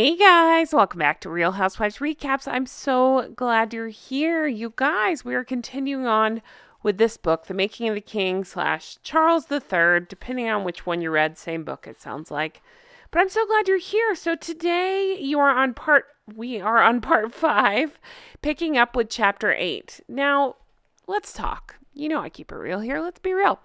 Hey guys, welcome back to Real Housewives Recaps. I'm so glad you're here. You guys, we are continuing on with this book, The Making of the King / Charles III, depending on which one you read, same book it sounds like. But I'm so glad you're here. So today we are on part 5, picking up with chapter 8. Now, let's talk. You know I keep it real here. Let's be real.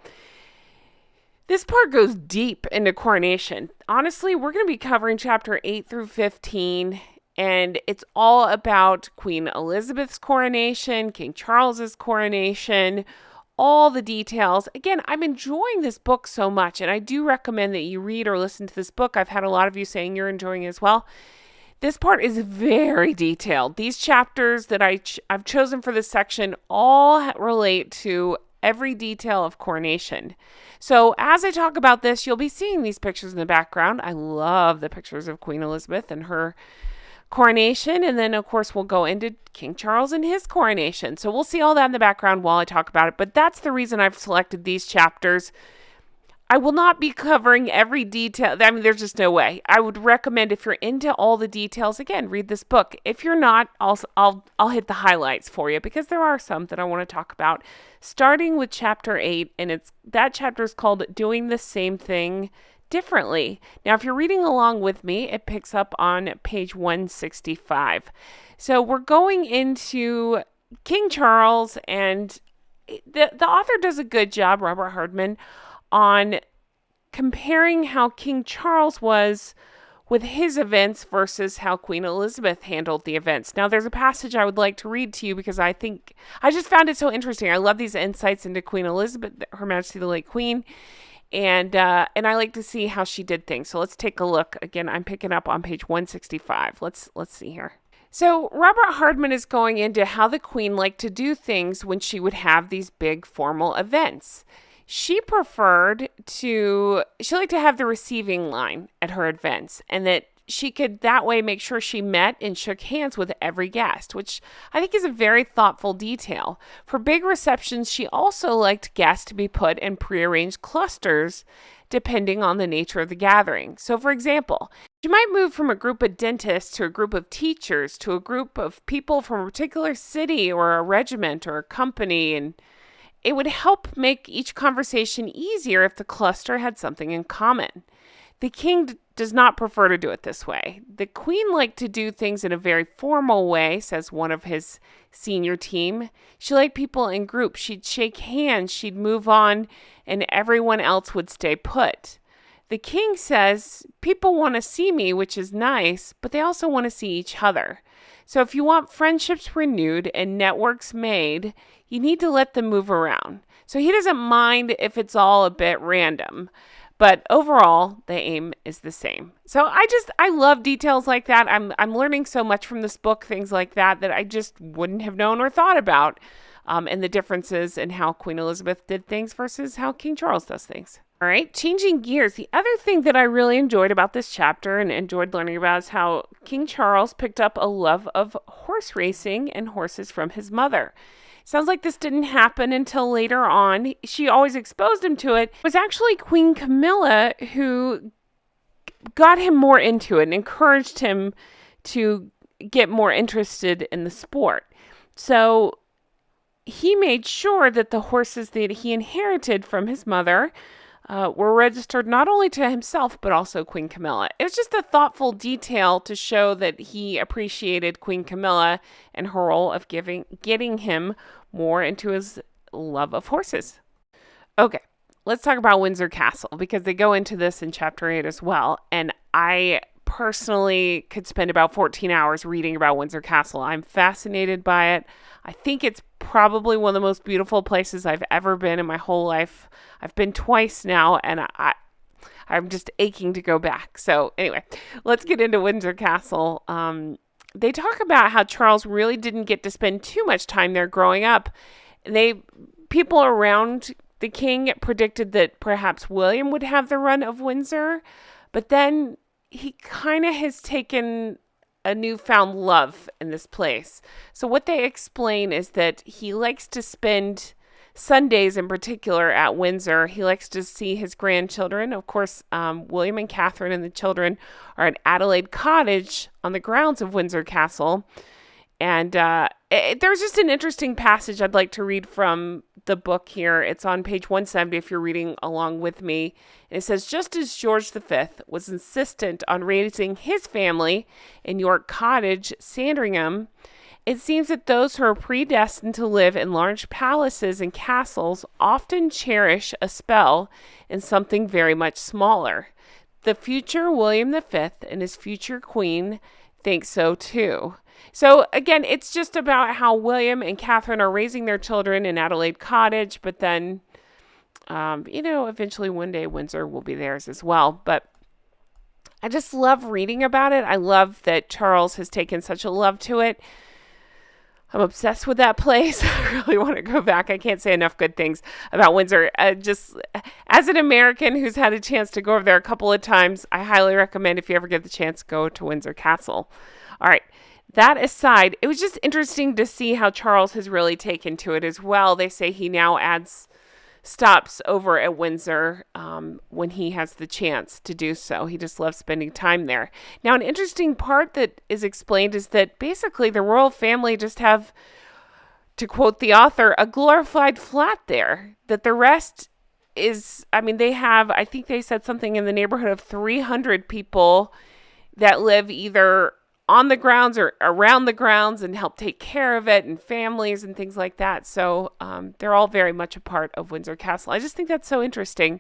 This part goes deep into Coronation. Honestly, we're going to be covering chapter 8 through 15, and it's all about Queen Elizabeth's coronation, King Charles's coronation, all the details. Again, I'm enjoying this book so much, and I do recommend that you read or listen to this book. I've had a lot of you saying you're enjoying it as well. This part is very detailed. These chapters that I've chosen for this section all relate to every detail of coronation. So as I talk about this, you'll be seeing these pictures in the background. I love the pictures of Queen Elizabeth and her coronation. And then, of course, we'll go into King Charles and his coronation. So we'll see all that in the background while I talk about it. But that's the reason I've selected these chapters. I will not be covering every detail. I mean, there's just no way. I would recommend, if you're into all the details, again, read this book. If you're not, I'll hit the highlights for you, because there are some that I want to talk about. Starting with chapter 8, and that chapter is called Doing the Same Thing Differently. Now, if you're reading along with me, it picks up on page 165. So we're going into King Charles, and the author does a good job, Robert Hardman, on comparing how King Charles was with his events versus how Queen Elizabeth handled the events. Now, there's a passage I would like to read to you because I just found it so interesting. I love these insights into Queen Elizabeth, Her Majesty the late Queen, and I like to see how she did things. So let's take a look. Again, I'm picking up on page 165. Let's see here. So Robert Hardman is going into how the Queen liked to do things when she would have these big formal events. She liked to have the receiving line at her events, and that she could that way make sure she met and shook hands with every guest, which I think is a very thoughtful detail. For big receptions, she also liked guests to be put in prearranged clusters depending on the nature of the gathering. So, for example, you might move from a group of dentists to a group of teachers to a group of people from a particular city or a regiment or a company, and it would help make each conversation easier if the cluster had something in common. The king does not prefer to do it this way. The queen liked to do things in a very formal way, says one of his senior team. She liked people in groups. She'd shake hands, she'd move on, and everyone else would stay put. The king says, people want to see me, which is nice, but they also want to see each other. So if you want friendships renewed and networks made, you need to let them move around. So he doesn't mind if it's all a bit random, but overall, the aim is the same. So I love details like that. I'm learning so much from this book, things like that I just wouldn't have known or thought about, and the differences in how Queen Elizabeth did things versus how King Charles does things. All right, changing gears. The other thing that I really enjoyed about this chapter and enjoyed learning about is how King Charles picked up a love of horse racing and horses from his mother. Sounds like this didn't happen until later on. She always exposed him to it. It was actually Queen Camilla who got him more into it and encouraged him to get more interested in the sport. So he made sure that the horses that he inherited from his mother were registered not only to himself, but also Queen Camilla. It was just a thoughtful detail to show that he appreciated Queen Camilla and her role of getting him more into his love of horses. Okay, let's talk about Windsor Castle, because they go into this in chapter 8 as well. And I personally could spend about 14 hours reading about Windsor Castle. I'm fascinated by it. I think it's probably one of the most beautiful places I've ever been in my whole life. I've been twice now, and I'm just aching to go back. So anyway, let's get into Windsor Castle. They talk about how Charles really didn't get to spend too much time there growing up. People around the king predicted that perhaps William would have the run of Windsor, but then he kind of has taken a newfound love in this place. So what they explain is that he likes to spend Sundays in particular at Windsor. He likes to see his grandchildren. Of course, William and Catherine and the children are at Adelaide Cottage on the grounds of Windsor Castle. And there's just an interesting passage I'd like to read from the book here. It's on page 170 if you're reading along with me. And it says, just as George V was insistent on raising his family in York Cottage, Sandringham, it seems that those who are predestined to live in large palaces and castles often cherish a spell in something very much smaller. The future William V and his future queen think so too. So again, it's just about how William and Catherine are raising their children in Adelaide Cottage, but then, eventually one day Windsor will be theirs as well. But I just love reading about it. I love that Charles has taken such a love to it. I'm obsessed with that place. I really want to go back. I can't say enough good things about Windsor. Just as an American who's had a chance to go over there a couple of times, I highly recommend, if you ever get the chance, go to Windsor Castle. All right. That aside, it was just interesting to see how Charles has really taken to it as well. They say he now adds stops over at Windsor when he has the chance to do so. He just loves spending time there. Now, an interesting part that is explained is that basically the royal family just have, to quote the author, a glorified flat there. That the rest is, they have, I think they said something in the neighborhood of 300 people that live either on the grounds or around the grounds and help take care of it, and families and things like that. So they're all very much a part of Windsor Castle. I just think that's so interesting.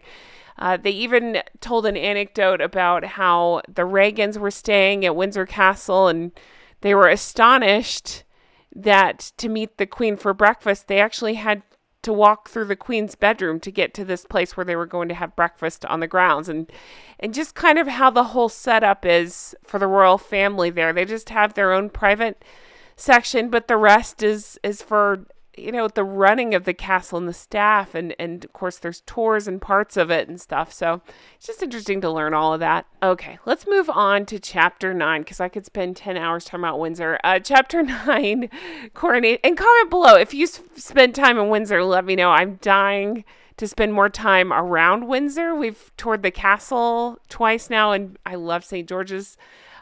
They even told an anecdote about how the Reagans were staying at Windsor Castle, and they were astonished that to meet the Queen for breakfast, they actually had to walk through the Queen's bedroom to get to this place where they were going to have breakfast on the grounds. And just kind of how the whole setup is for the royal family there. They just have their own private section, but the rest is for, the running of the castle and the staff. And of course, there's tours and parts of it and stuff. So it's just interesting to learn all of that. Okay, let's move on to chapter 9, because I could spend 10 hours talking about Windsor. Chapter 9, Coronation. And comment below if you spend time in Windsor. Let me know. I'm dying to spend more time around Windsor. We've toured the castle twice now, and I love St. George's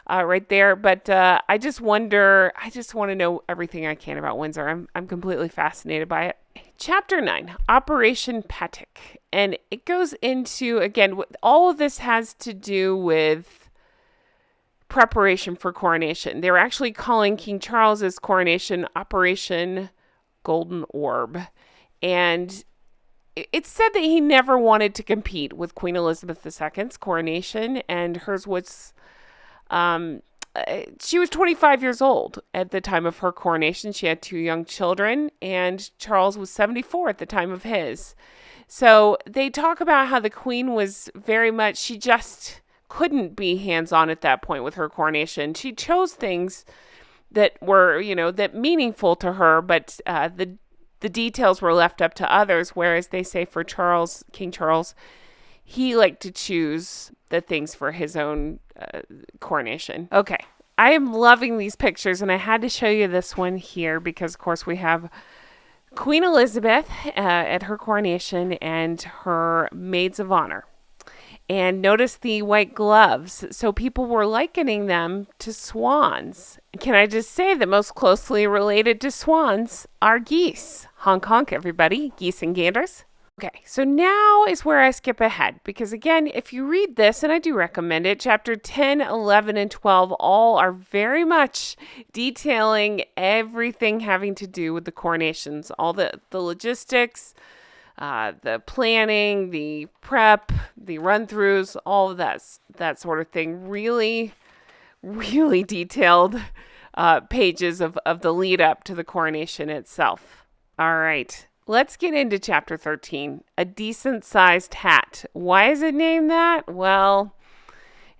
right there. But I just want to know everything I can about Windsor. I'm completely fascinated by it. Chapter 9, Operation Patek. And it goes into, again, all of this has to do with preparation for coronation. They were actually calling King Charles's coronation Operation Golden Orb. And it's said that he never wanted to compete with Queen Elizabeth II's coronation, and hers was, she was 25 years old at the time of her coronation. She had 2 young children, and Charles was 74 at the time of his. So they talk about how the Queen was very much, she just couldn't be hands-on at that point with her coronation. She chose things that were, that meaningful to her, but the details were left up to others, whereas they say for Charles, King Charles, he liked to choose the things for his own coronation. Okay, I am loving these pictures, and I had to show you this one here because, of course, we have Queen Elizabeth at her coronation and her maids of honor. And notice the white gloves. So people were likening them to swans. Can I just say that most closely related to swans are geese? Honk, honk, everybody. Geese and ganders. Okay, so now is where I skip ahead. Because again, if you read this, and I do recommend it, chapter 10, 11, and 12 all are very much detailing everything having to do with the coronations. All the logistics, the planning, the prep, the run-throughs, all of that sort of thing. Really, really detailed pages of the lead up to the coronation itself. All right, let's get into chapter 13, A Decent-Sized Hat. Why is it named that? Well,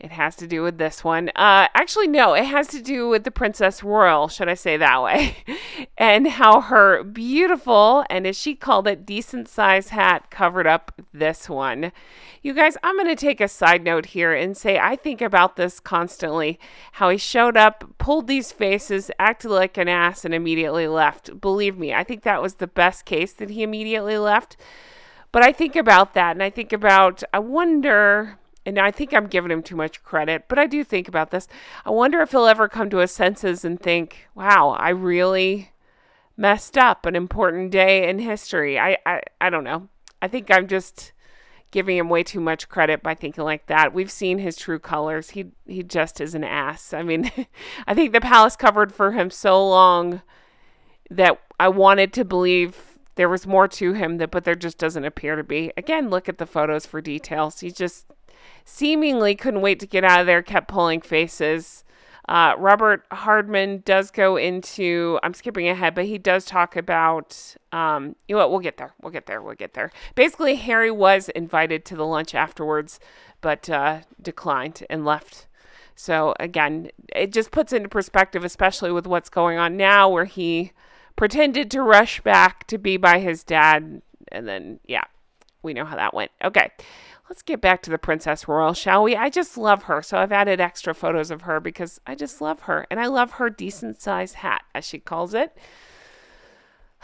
It has to do with this one. Actually, no, it has to do with the Princess Royal, should I say that way, and how her beautiful, and as she called it, decent size hat covered up this one. You guys, I'm going to take a side note here and say I think about this constantly, how he showed up, pulled these faces, acted like an ass, and immediately left. Believe me, I think that was the best case that he immediately left. But I think about that, and I think about, I wonder... And I think I'm giving him too much credit, but I do think about this. I wonder if he'll ever come to his senses and think, wow, I really messed up an important day in history. I don't know. I think I'm just giving him way too much credit by thinking like that. We've seen his true colors. He just is an ass. I mean, I think the palace covered for him so long that I wanted to believe there was more to him, but there just doesn't appear to be. Again, look at the photos for details. He just seemingly couldn't wait to get out of there, kept pulling faces. Robert Hardman does go into, I'm skipping ahead, but he does talk about, you know what, we'll get there. Basically, Harry was invited to the lunch afterwards, but declined and left. So again, it just puts into perspective, especially with what's going on now, where he pretended to rush back to be by his dad. And then, yeah, we know how that went. Okay. Let's get back to the Princess Royal, shall we? I just love her, so I've added extra photos of her because I just love her. And I love her decent-sized hat, as she calls it.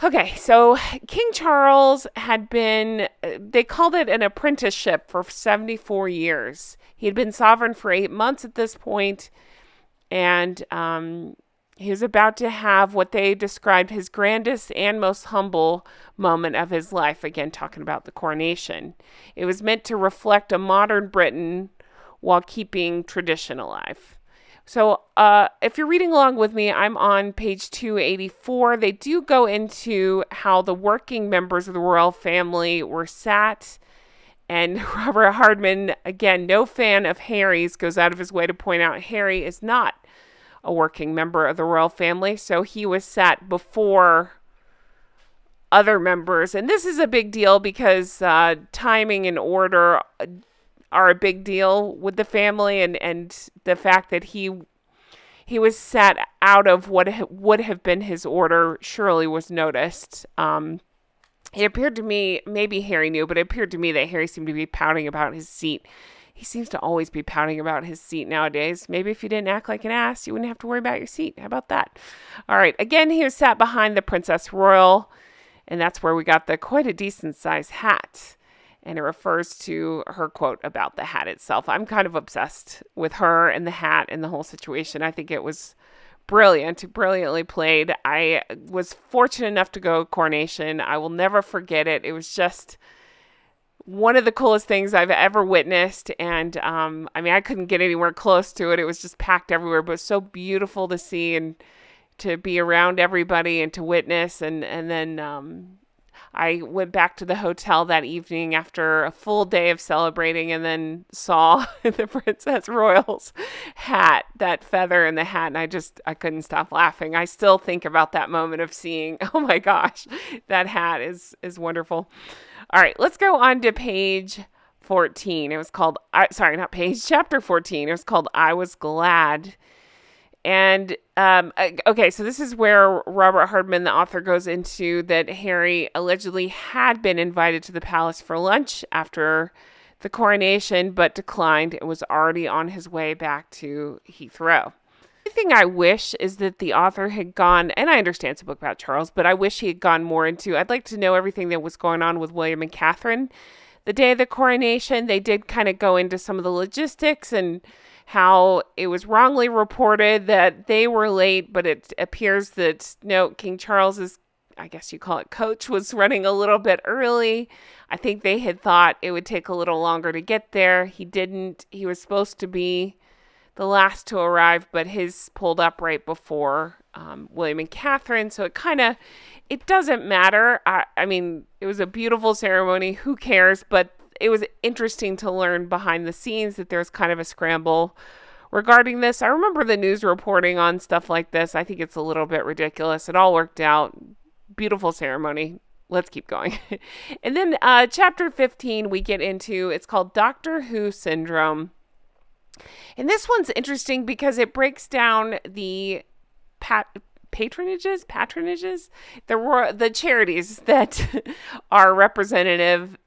Okay, so King Charles had been, they called it an apprenticeship for 74 years. He had been sovereign for 8 months at this point, and he was about to have what they described his grandest and most humble moment of his life. Again, talking about the coronation. It was meant to reflect a modern Britain while keeping tradition alive. So if you're reading along with me, I'm on page 284. They do go into how the working members of the royal family were sat. And Robert Hardman, again, no fan of Harry's, goes out of his way to point out Harry is not a working member of the royal family, so he was sat before other members. And this is a big deal because timing and order are a big deal with the family, and the fact that he was sat out of what would have been his order surely was noticed. It appeared to me, maybe Harry knew, but it appeared to me that Harry seemed to be pouting about his seat. He seems to always be pouting about his seat nowadays. Maybe if you didn't act like an ass, you wouldn't have to worry about your seat. How about that? All right. Again, he was sat behind the Princess Royal, and that's where we got the quite a decent sized hat. And it refers to her quote about the hat itself. I'm kind of obsessed with her and the hat and the whole situation. I think it was brilliantly played. I was fortunate enough to go to Coronation. I will never forget it. It was just one of the coolest things I've ever witnessed. And I mean, I couldn't get anywhere close to it. It was just packed everywhere, but so beautiful to see and to be around everybody and to witness. And then I went back to the hotel that evening after a full day of celebrating and then saw the Princess Royal's hat, that feather in the hat. And I couldn't stop laughing. I still think about that moment of seeing, oh my gosh, that hat is wonderful. All right, let's go on to page 14. It was called, chapter 14. It was called I Was Glad. And, okay, so this is where Robert Hardman, the author, goes into that Harry allegedly had been invited to the palace for lunch after the coronation, but declined and was already on his way back to Heathrow. The thing I wish is that the author had gone, and I understand it's a book about Charles, but I wish he had gone more into, I'd like to know everything that was going on with William and Catherine. The day of the coronation, they did kind of go into some of the logistics and how it was wrongly reported that they were late, but it appears that, no, King Charles's, I guess you call it, coach was running a little bit early. I think they had thought it would take a little longer to get there. He didn't. He was supposed to be the last to arrive, but his pulled up right before William and Catherine. So it doesn't matter. I mean, it was a beautiful ceremony. Who cares? But it was interesting to learn behind the scenes that there's kind of a scramble regarding this. I remember the news reporting on stuff like this. I think it's a little bit ridiculous. It all worked out. Beautiful ceremony. Let's keep going. And then chapter 15 we get into, it's called Doctor Who Syndrome. And this one's interesting because it breaks down the patronages, the charities that are represented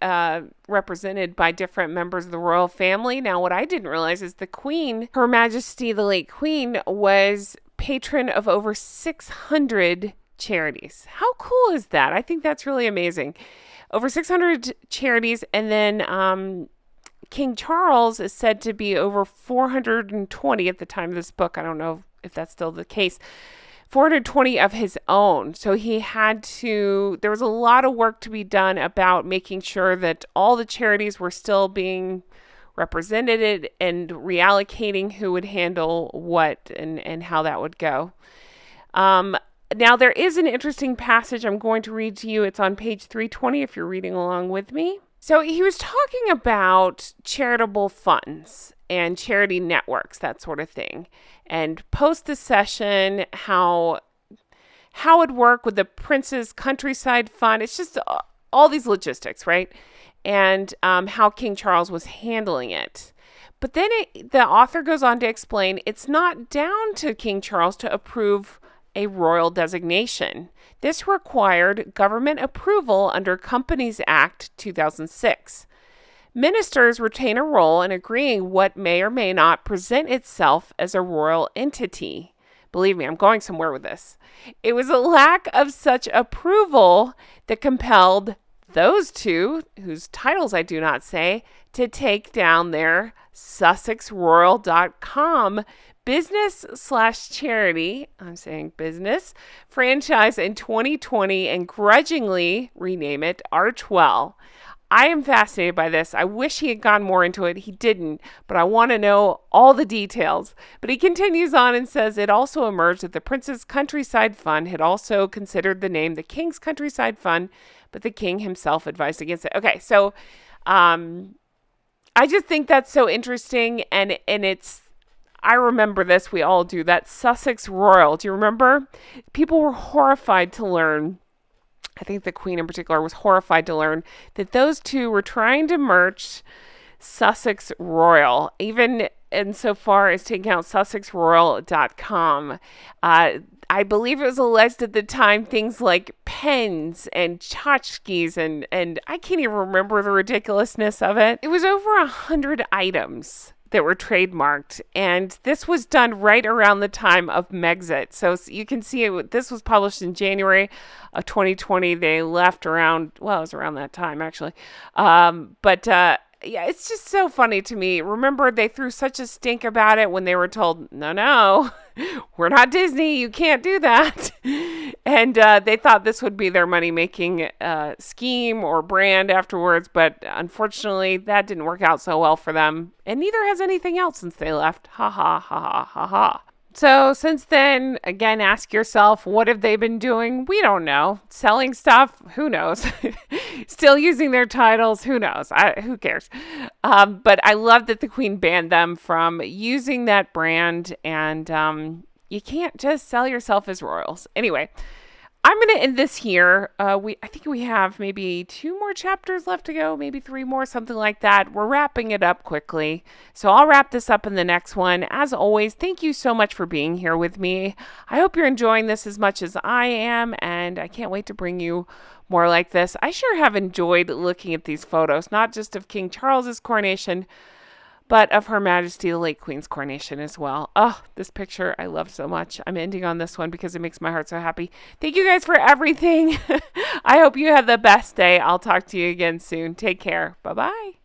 by different members of the royal family. Now, what I didn't realize is the Queen, Her Majesty the late Queen, was patron of over 600 charities. How cool is that? I think that's really amazing. Over 600 charities, and then King Charles is said to be over 420 at the time of this book. I don't know if that's still the case. 420 of his own. So there was a lot of work to be done about making sure that all the charities were still being represented and reallocating who would handle what and how that would go. Now, there is an interesting passage I'm going to read to you. It's on page 320 if you're reading along with me. So he was talking about charitable funds and charity networks, that sort of thing. And post the session, how it'd work with the Prince's Countryside Fund. It's just all these logistics, right? And how King Charles was handling it. But then the author goes on to explain it's not down to King Charles to approve a royal designation. This required government approval under Companies Act 2006. Ministers retain a role in agreeing what may or may not present itself as a royal entity. Believe me, I'm going somewhere with this. It was a lack of such approval that compelled those two, whose titles I do not say, to take down their SussexRoyal.com business/charity, I'm saying business, franchise in 2020 and grudgingly rename it Archwell. I am fascinated by this. I wish he had gone more into it. He didn't, but I want to know all the details. But he continues on and says it also emerged that the Prince's Countryside Fund had also considered the name the King's Countryside Fund, but the King himself advised against it. Okay, so I just think that's so interesting, and I remember this, we all do, that Sussex Royal. Do you remember? People were horrified to learn, I think the Queen in particular was horrified to learn, that those two were trying to merge Sussex Royal, even insofar as taking out SussexRoyal.com. I believe it was alleged at the time things like pens and tchotchkes and I can't even remember the ridiculousness of it. It was over 100 items that were trademarked, and this was done right around the time of Megxit. So you can see this was published in January of 2020. They left around, well, it was around that time actually. Yeah, it's just so funny to me. Remember, they threw such a stink about it when they were told, no, we're not Disney. You can't do that. And they thought this would be their money-making scheme or brand afterwards. But unfortunately, that didn't work out so well for them. And neither has anything else since they left. Ha, ha, ha, ha, ha, ha. So since then, again, ask yourself, what have they been doing? We don't know. Selling stuff? Who knows? Still using their titles? Who knows? Who cares? But I love that the Queen banned them from using that brand, and you can't just sell yourself as royals. Anyway, I'm going to end this here. I think we have maybe 2 more chapters left to go, maybe 3 more, something like that. We're wrapping it up quickly. So I'll wrap this up in the next one. As always, thank you so much for being here with me. I hope you're enjoying this as much as I am, and I can't wait to bring you more like this. I sure have enjoyed looking at these photos, not just of King Charles's coronation, but of Her Majesty the late Queen's coronation as well. Oh, this picture I love so much. I'm ending on this one because it makes my heart so happy. Thank you guys for everything. I hope you have the best day. I'll talk to you again soon. Take care. Bye-bye.